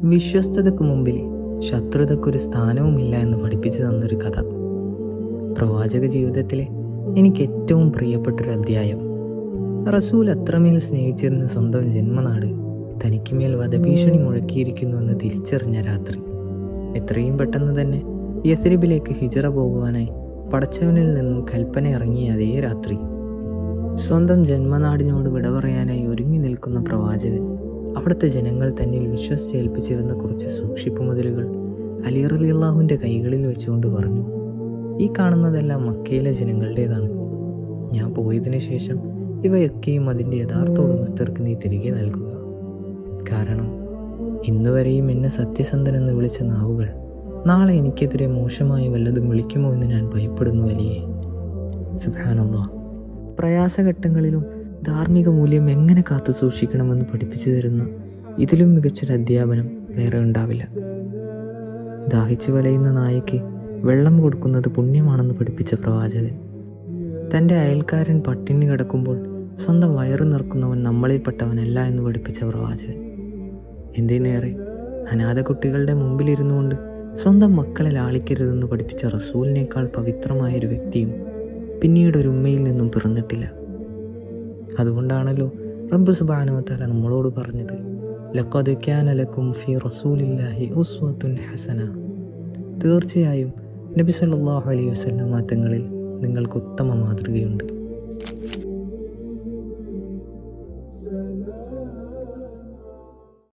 വിശ്വസ്തതയ്ക്ക് മുമ്പിൽ ശത്രുതയ്ക്കൊരു സ്ഥാനവുമില്ല എന്ന് പഠിപ്പിച്ചു തന്നൊരു കഥ. പ്രവാചക ജീവിതത്തിലെ എനിക്ക് ഏറ്റവും പ്രിയപ്പെട്ടൊരു അധ്യായം. റസൂൽ അത്രമേൽ സ്നേഹിച്ചിരുന്ന സ്വന്തം ജന്മനാട് തനിക്കുമേൽ വധഭീഷണി മുഴക്കിയിരിക്കുന്നുവെന്ന് തിരിച്ചറിഞ്ഞ രാത്രി. എത്രയും പെട്ടെന്ന് തന്നെ യസ്രിബിലേക്ക് ഹിജറ പോകുവാനായി പടച്ചവനിൽ നിന്നും കൽപ്പന ഇറങ്ങിയ അതേ രാത്രി സ്വന്തം ജന്മനാടിനോട് വിട പറയാനായി ഒരുങ്ങി നിൽക്കുന്ന പ്രവാചകൻ അവിടുത്തെ ജനങ്ങൾ തന്നിൽ വിശ്വസിച്ചേൽപ്പിച്ചിരുന്ന കുറച്ച് സൂക്ഷിപ്പ് മുതലുകൾ അലി റളിയല്ലാഹുവിൻ്റെ കൈകളിൽ വെച്ചുകൊണ്ട് പറഞ്ഞു, ഈ കാണുന്നതെല്ലാം മക്കയിലെ ജനങ്ങളുടേതാണ്. ഞാൻ പോയതിനു ശേഷം ഇവയൊക്കെയും അതിൻ്റെ യഥാർത്ഥ ഉടമസ്ഥർക്ക് നീ തിരികെ നൽകുക. കാരണം ഇന്നുവരെയും എന്നെ സത്യസന്ധനെന്ന് വിളിച്ച നാവുകൾ നാളെ എനിക്കെതിരെ മോശമായി വല്ലതും വിളിക്കുമോ എന്ന് ഞാൻ ഭയപ്പെടുന്നു അലിയെ. സുബ്ഹാനല്ലാഹ്. പ്രയാസഘട്ടങ്ങളിലും ധാർമ്മിക മൂല്യം എങ്ങനെ കാത്തു സൂക്ഷിക്കണമെന്ന് പഠിപ്പിച്ചു തരുന്ന ഇതിലും മികച്ചൊരു അധ്യാപനം വേറെ ഉണ്ടാവില്ല. ദാഹിച്ചു വലയുന്ന നായയ്ക്ക് വെള്ളം കൊടുക്കുന്നത് പുണ്യമാണെന്ന് പഠിപ്പിച്ച പ്രവാചകൻ, തൻ്റെ അയൽക്കാരൻ പട്ടിണി കിടക്കുമ്പോൾ സ്വന്തം വയറ് നിറക്കുന്നവൻ നമ്മളിൽപ്പെട്ടവനല്ല എന്ന് പഠിപ്പിച്ച പ്രവാചകൻ, എന്തിനേറെ അനാഥ കുട്ടികളുടെ മുമ്പിലിരുന്നു കൊണ്ട് സ്വന്തം മക്കളെ ലാളിക്കരുതെന്ന് പഠിപ്പിച്ച റസൂലിനേക്കാൾ പവിത്രമായൊരു വ്യക്തിയും പിന്നീട് ഒരു ഉമ്മയിൽ നിന്നും പിറന്നിട്ടില്ല. അതുകൊണ്ടാണല്ലോ റബ്ബ് സുബ്ഹാനഹു വ തആല നമ്മളോട് പറഞ്ഞത്, ലഖദ് കാന ലക്കും ഫീ റസൂലില്ലാഹി ഉസ്വത്തുൻ ഹസന. തീർച്ചയായും നബി സല്ലല്ലാഹു അലൈഹി വസല്ലം തങ്ങളിൽ നിങ്ങൾക്ക് ഉത്തമ മാതൃകയുണ്ട്.